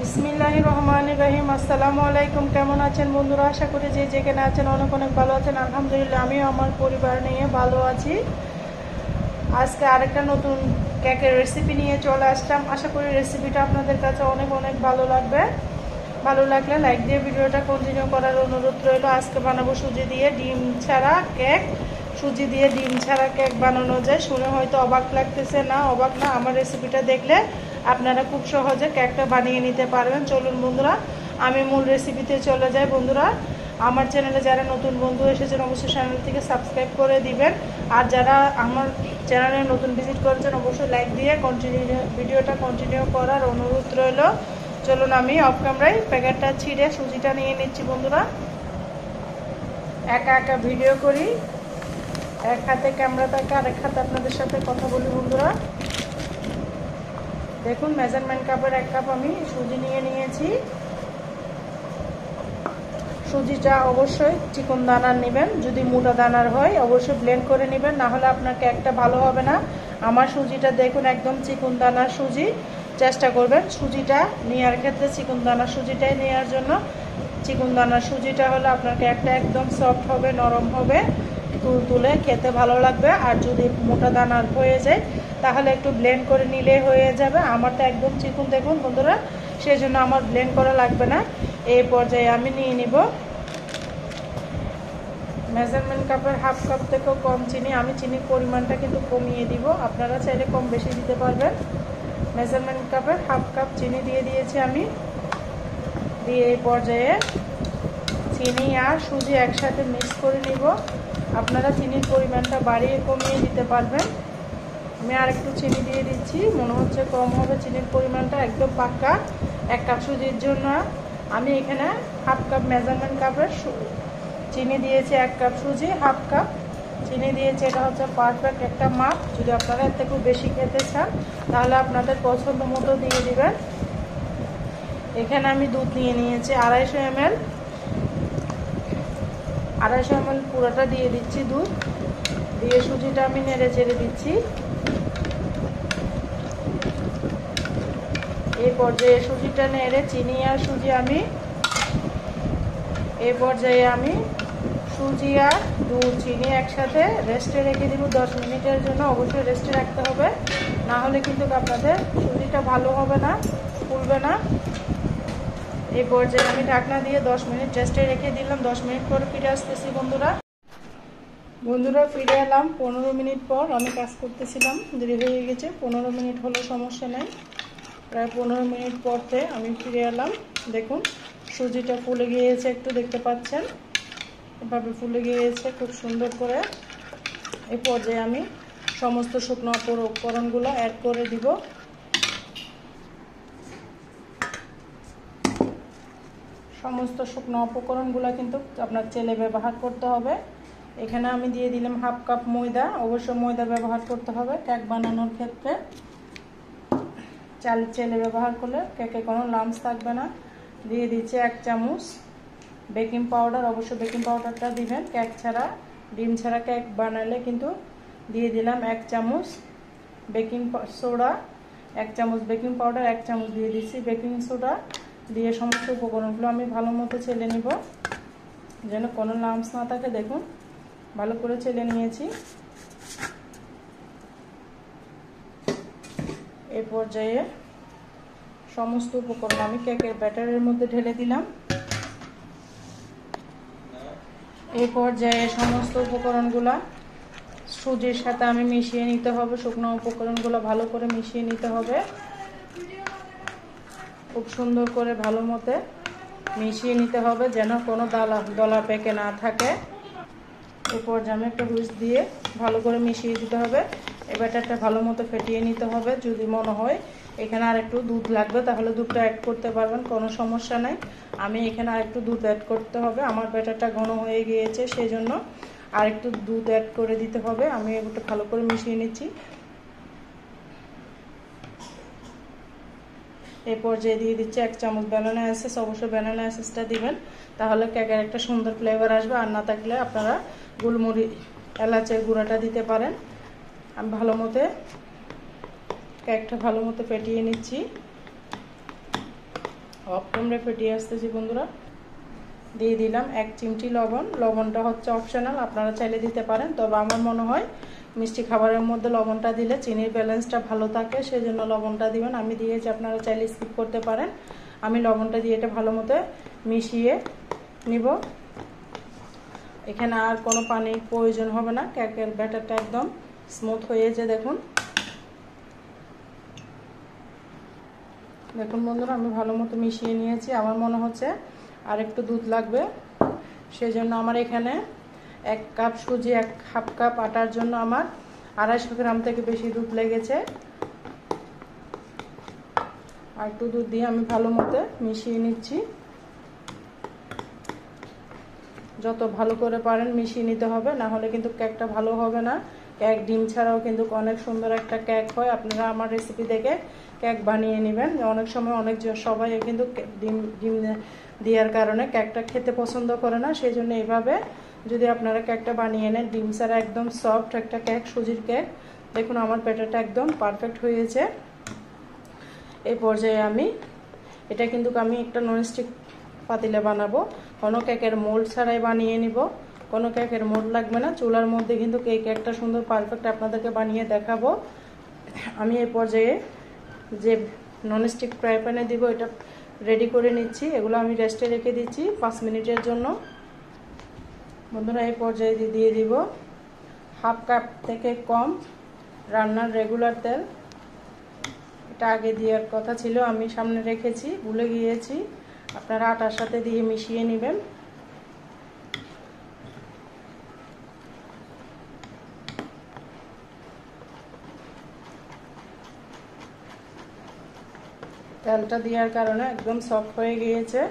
বিসমিল্লাহির রহমানির রহিম। আসসালামু আলাইকুম। কেমন আছেন বন্ধুরা? আশা করি যে যেখানে আছেন অনেক অনেক ভালো আছেন। আলহামদুলিল্লাহ আমিও আমার পরিবার নিয়ে ভালো আছি। আজকে আরেকটা নতুন কেকের রেসিপি নিয়ে চলে আসলাম। আশা করি রেসিপিটা আপনাদের কাছে অনেক অনেক ভালো লাগবে। ভালো লাগলে লাইক দিয়ে ভিডিওটা কন্টিনিউ করার অনুরোধ রইল। আজকে বানাবো সুজি দিয়ে ডিম ছাড়া কেক। সুজি দিয়ে ডিম ছাড়া কেক বানানো যায় শুনে হয়তো অবাক লাগতেছে, না অবাক না, আমার রেসিপিটা দেখলে আপনারা খুব সহজে কেকটা বানিয়ে নিতে পারবেন। চলুন বন্ধুরা, আমি মূল রেসিপিতে চলে যাই। বন্ধুরা, আমার চ্যানেলে যারা নতুন বন্ধু এসেছেন অবশ্যই চ্যানেলটিকে সাবস্ক্রাইব করে দিবেন। আর যারা আমার চ্যানেলে নতুন ভিজিট করেছেন অবশ্যই লাইক দিয়ে ভিডিওটা কন্টিনিউ করার অনুরোধ রইল। চলুন আমি অফ ক্যামেরায় প্যাকেটটা ছিঁড়ে সুজিটা নিয়ে নিচ্ছি। বন্ধুরা, একা একা ভিডিও করি, এক হাতে ক্যামেরা থাকে আর এক হাতে আপনাদের সাথে কথা বলি। বন্ধুরা দেখুন, মেজারমেন্ট কাপের 1 কাপ আমি সুজি নিয়ে নিয়েছি। সুজিটা অবশ্যই চিকন দানার নেবেন, যদি মোটা দানার হয় অবশ্যই ব্লেন্ড করে নেবেন, না হলে আপনার কেকটা ভালো হবে না। আমার সুজিটা দেখুন একদম চিকন দানার সুজি। চেষ্টা করবেন সুজিটা নেওয়ার ক্ষেত্রে চিকন দানার সুজিটাই নেওয়ার জন্য। চিকন দানার সুজিটা হলে আপনার কেকটা একদম সফট হবে, নরম হবে, তুলে খেতে ভালো লাগবে। আর যদি মোটা দানার হয়ে যায় তাহলে একটু ব্লেন্ড করে নিলে হয়ে যাবে। আমারটা একদম চিকন দেখুন বন্ধুরা, সেই জন্য আমার ব্লেন্ড করা লাগবে না। এই পর্যায়ে আমি নিয়ে নিব মেজারমেন্ট কাপের 1/2 কাপ থেকেও কম চিনি। আমি চিনির পরিমাণটা কিন্তু কমিয়ে দিব, আপনারা চাইলে কম বেশি দিতে পারবেন। মেজারমেন্ট কাপের 1/2 কাপ চিনি দিয়ে দিয়েছি আমি। দিয়ে এই পর্যায়ে চিনি আর সুজি একসাথে মিক্স করে নিব। আপনারা চিনির পরিমাণটা বাড়িয়ে কমিয়ে দিতে পারবেন। আমি আর একটু চিনি দিয়ে দিচ্ছি, মনে হচ্ছে কম হবে চিনির পরিমাণটা, একদম পাক্কা 1 কাপ সুজির জন্য আমি এখানে 1/2 কাপ মেজারমেন্ট কাপের চিনি দিয়েছি। 1 কাপ সুজি 1/2 কাপ চিনি দিয়েছি। এটা হচ্ছে পারফেক্ট একটা মাপ। যদি আপনারা এর থেকে বেশি খেতে চান তাহলে আপনাদের পছন্দ মতো দিয়ে দিবেন। এখানে আমি দুধ নিয়ে নিয়েছি 250 ml। 250 ml পুরোটা দিয়ে দিচ্ছি দুধ। দিয়ে সুজিটা আমি নেড়ে চেড়ে দিচ্ছি। এই পর্যায়ে সুজিটা নেড়ে চিনি আর সুজি আমি সুজি আর দুধ চিনি একসাথে রেস্টে রেখে দিব 10 মিনিটের জন্য। অবশ্যই রেস্টে রাখতে হবে, না হলে কিন্তু আপনাদের সুজিটা ভালো হবে না, ফুলবে না। এই পর্যায়ে আমি ঢাকনা দিয়ে 10 মিনিট রেস্টে রেখে দিলাম। 10 মিনিট পর ফিরে আসতেছি। বন্ধুরা ফিরে এলাম 15 মিনিট পর। আমি কাজ করতেছিলাম, দেরি হয়ে গেছে। 15 মিনিট হলো সমস্যা নেই। প্রায় 15 মিনিট পরতে আমি ফিরে এলাম। দেখুন সুজিটা ফুলে গিয়েছে, একটু দেখতে পাচ্ছেন এভাবে ফুলে গিয়েছে খুব সুন্দর করে। এই পর্যায়ে আমি সমস্ত শুকনো উপকরণগুলো অ্যাড করে দিব। সমস্ত শুকনো উপকরণগুলো কিন্তু আপনার চেলে ব্যবহার করতে হবে। এখানে আমি দিয়ে দিলাম 1/2 কাপ ময়দা। অবশ্যই ময়দা ব্যবহার করতে হবে কেক বানানোর ক্ষেত্রে। চেলে ব্যবহার করলে কেকে কোনো লাম্পস থাকবে না। দিয়ে দিচ্ছি 1 চামচ বেকিং পাউডার। অবশ্যই বেকিং পাউডারটা দিবেন, কেক ছাড়া ডিম ছাড়া কেক বানালে কিন্তু। দিয়ে দিলাম 1 চামচ বেকিং সোডা, 1 চামচ বেকিং পাউডার, 1 চামচ দিয়ে দিচ্ছি বেকিং সোডা। দিয়ে সমস্ত উপকরণগুলো আমি ভালো মতো চেলে নিব যেন কোনো লাম্পস না থাকে। দেখুন ভালো করে চেলে নিয়েছি। এই পর্যায়ে সমস্ত উপকরণ আমি কেকের ব্যাটারের মধ্যে ঢেলে দিলাম। এই পর্যায়ে সমস্ত উপকরণগুলো সুজির সাথে আমি মিশিয়ে নিতে হবে। শুকনো উপকরণগুলো ভালো করে মিশিয়ে নিতে হবে, খুব সুন্দর করে ভালো মতো মিশিয়ে নিতে হবে যেন কোনো দলা পেকে না থাকে। এই পর্যায়ে আমি একটা হুইস্ক দিয়ে ভালো করে মিশিয়ে দিতে হবে। এই ব্যাটারটা ভালো মতো ফেটিয়ে নিতে হবে। যদি মনে হয় এখানে আর একটু দুধ লাগবে তাহলে দুধটা অ্যাড করতে পারবেন, কোনো সমস্যা নাই। আমি এখানে আর একটু দুধ অ্যাড করতে হবে, আমার ব্যাটারটা ঘন হয়ে গিয়েছে সেই জন্য আর একটু দুধ অ্যাড করে দিতে হবে। আমি এগুলো ভালো করে মিশিয়ে নিচ্ছি। এই পর্যায়ে দিয়ে দিচ্ছি 1 চামচ ব্যানানা এসেন্স। অবশ্যই ব্যানানা এসেন্সটা দিবেন, তাহলে কেকের একটা সুন্দর ফ্লেভার আসবে। আর না থাকলে আপনারা গোলমরিচ এলাচের গুঁড়াটা দিতে পারেন। আমি ভালো মতো কেকটা ভালো মতো ফেটিয়ে নিচ্ছি। অফ ক্যামেরায় ফেটিয়ে আসতেছি বন্ধুরা। দিয়ে দিলাম 1 চিমটি লবণ। লবণটা হচ্ছে অপশনাল, আপনারা চাইলে দিতে পারেন, তবে আমার মনে হয় মিষ্টি খাবারের মধ্যে লবণটা দিলে চিনির ব্যালেন্সটা ভালো থাকে, সেজন্য লবণটা দিবেন। আমি দিয়েছি, আপনারা চাইলে স্কিপ করতে পারেন। আমি লবণটা দিয়ে এটা ভালো মতো মিশিয়ে নিব। এখানে আর কোনো পানির প্রয়োজন হবে না, কেকের ব্যাটারটা একদম স্মুথ হয়েছে। দেখুন দেখুন বন্ধুরা, আমি ভালো মতো মিশিয়ে নিয়েছি। আমার মনে হচ্ছে আর একটু দুধ লাগবে, সেজন্য আমার এখানে 1 কাপ সুজি 1/2 কাপ আটার জন্য আমার 250 গ্রাম থেকে বেশি দুধ লেগেছে। আর একটু দুধ দিয়ে আমি ভালো মতো মিশিয়ে নিচ্ছি। যত ভালো করে পারেন মিশিয়ে নিতে হবে, না হলে কিন্তু কেকটা ভালো হবে না। কেক ডিম ছাড়াও কিন্তু অনেক সুন্দর একটা কেক হয়। আপনারা আমার রেসিপি দেখে কেক বানিয়ে নেবেন। অনেক সময় সবাই কিন্তু ডিম দেওয়ার কারণে কেকটা খেতে পছন্দ করে না, সেই জন্য এইভাবে যদি আপনারা কেকটা বানিয়ে নেন, ডিম ছাড়া একদম সফট একটা কেক, সুজির কেক। দেখুন আমার ব্যাটারটা একদম পারফেক্ট হয়েছে। এই পর্যায়ে আমি এটা কিন্তু আমি একটা ননস্টিক পাতিলে বানাবো, কোনো কেকের মোল্ড ছাড়াই বানিয়ে নিব। কোনো কেকের মোল্ড লাগবে না, চুলার মধ্যে কিন্তু কেকটা সুন্দর পারফেক্ট আপনাদেরকে বানিয়ে দেখাবো। আমি এই পর্যায়ে যে ননস্টিক ফ্রাই প্যানে দিব এটা রেডি করে নিচ্ছি। এগুলো আমি রেস্টে রেখে দিচ্ছি 5 মিনিটের জন্য। বন্ধুরা এই পর্যায়ে দিয়ে দিব 1/2 কাপ থেকে কম রান্নার রেগুলার তেল। এটা আগে দেওয়ার কথা ছিল, আমি সামনে রেখেছি, ভুলে গিয়েছি। আপনারা আটার সাথে দিয়ে মিশিয়ে নেবেন। তেলটা দেওয়ার কারণে একদম সফট হয়ে গিয়েছে।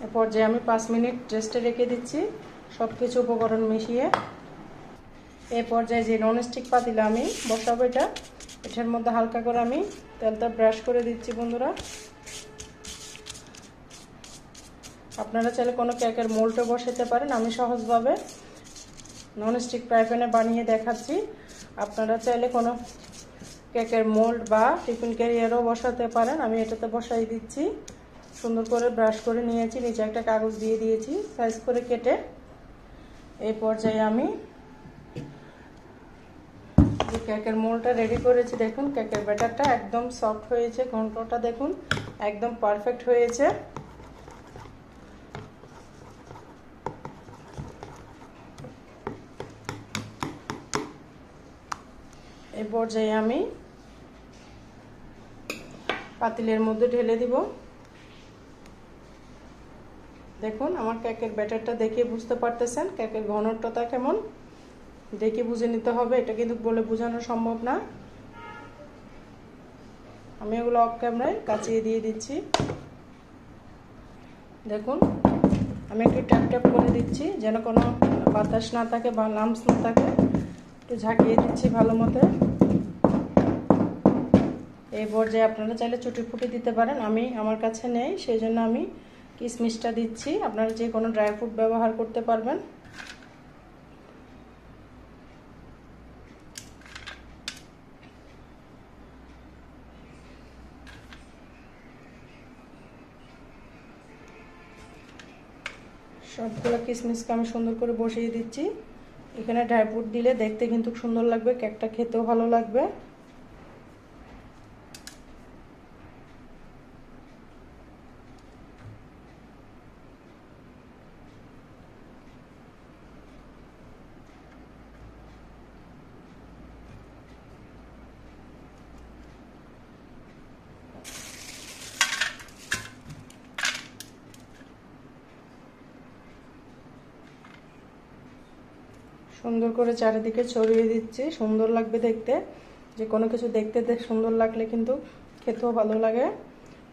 এ পর্যায়ে আমি 5 মিনিট রেস্টে রেখে দিচ্ছি সব কিছু উপকরণ মিশিয়ে। এই পর্যায়ে যে ননস্টিক পাতিলে আমি বসাবো এটার মধ্যে হালকা করে আমি তেলটা ব্রাশ করে দিচ্ছি বন্ধুরা। আপনারা চাইলে কোনো কেকের মোল্ডও বসাতে পারেন, আমি সহজভাবে ননস্টিক ফ্রাই প্যানে বানিয়ে দেখাচ্ছি। আপনারা চাইলে কোনো কেকের মোল্ড বা টিফিন ক্যারিয়ারও বসাতে পারেন। আমি এটাতে বসাই দিচ্ছি। সুন্দর করে ব্রাশ করে নিয়েছি, নিচে একটা কাগজ দিয়ে দিয়েছি সাইজ করে কেটে। এই পর্যায়ে আমি যে কেকের মোল্ডটা রেডি করেছি, দেখুন কেকের ব্যাটারটা একদম সফট হয়েছে, ঘন্টটা দেখুন একদম পারফেক্ট হয়েছে। এই পর্যায়ে আমি পাতিলের মধ্যে ঢেলে দিব। দেখুন আমার কেকের ব্যাটারটা দেখে বুঝতে পারতেছেন কেকের ঘনত্বটা কেমন, দেখে বুঝে নিতে হবে, এটা কিন্তু বলে বোঝানো সম্ভব না। আমি এগুলো অফ ক্যামেরায় কাচিয়ে দিয়ে দিচ্ছি। দেখুন আমি একটু ট্যাপ ট্যাপ করে দিচ্ছি যেন কোনো বাতাস না থাকে বা লাম্পস না থাকে। একটু ঝাঁকিয়ে দিচ্ছি ভালো মতো। এই পর্যায়ে আপনারা চাইলে চুটি ফুটি দিতে পারেন, আমার কাছে নেই, সেই জন্য আমি কিশমিশটা দিচ্ছি। আপনারা যে কোনো ড্রাই ফ্রুট ব্যবহার করতে পারবেন। সবগুলো কিশমিশকে আমি সুন্দর করে বসিয়ে দিচ্ছি। এখানে ড্রাই ফ্রুট দিলে দেখতে কিন্তু সুন্দর লাগবে, কেকটা খেতেও ভালো লাগবে। সুন্দর করে চারিদিকে ছড়িয়ে দিচ্ছি, সুন্দর লাগবে দেখতে। যে কোনো কিছু দেখতে সুন্দর লাগলে কিন্তু খেতেও ভালো লাগে,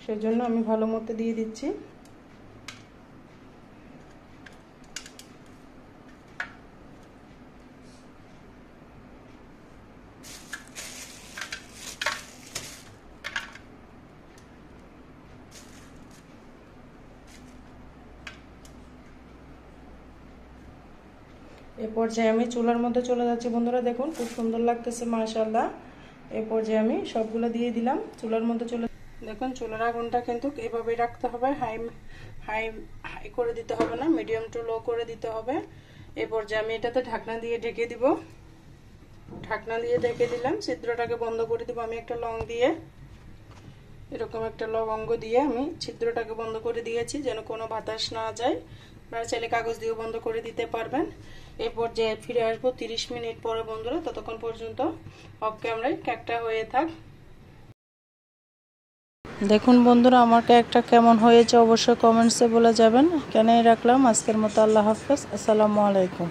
সেজন্য আমি ভালো মতো দিয়ে দিচ্ছি। এই পর্যায়ে আমি চুলার মধ্যে চলে যাচ্ছি বন্ধুরা। দেখুন খুব সুন্দর লাগতেছে মাশাআল্লাহ। এই পর্যায়ে আমি সবগুলো দিয়ে দিলাম চুলার মধ্যে চলে। দেখুন চুলার আগুনটা কিন্তু এইভাবে রাখতে হবে, হাই হাই হাই করে দিতে হবে না, মিডিয়াম টু লো করে দিতে হবে। এই পর্যায়ে আমি এটাতে ঢাকনা দিয়ে ঢেকে দিব। ঢাকনা দিয়ে ঢেকে দিলাম, ছিদ্রটাকে বন্ধ করে দিব। আমি একটা লং দিয়ে, এরকম একটা লবঙ্গ দিয়ে আমি ছিদ্রটাকে বন্ধ করে দিয়েছি যেন কোনো বাতাস না যায়। আপনারা চাইলে কাগজ দিয়েও বন্ধ করে দিতে পারবেন। এই পর্যায়ে ফিরে আসবো 30 মিনিট পরে বন্ধুরা। ততক্ষণ পর্যন্ত অফ ক্যামেরায় কেকটা হয়ে থাক। দেখুন বন্ধুরা আমার কেকটা কেমন হয়েছে অবশ্যই কমেন্টসে বলে যাবেন। কেনই রাখলাম আজকের মতো। আল্লাহ হাফেজ, আসসালামু আলাইকুম।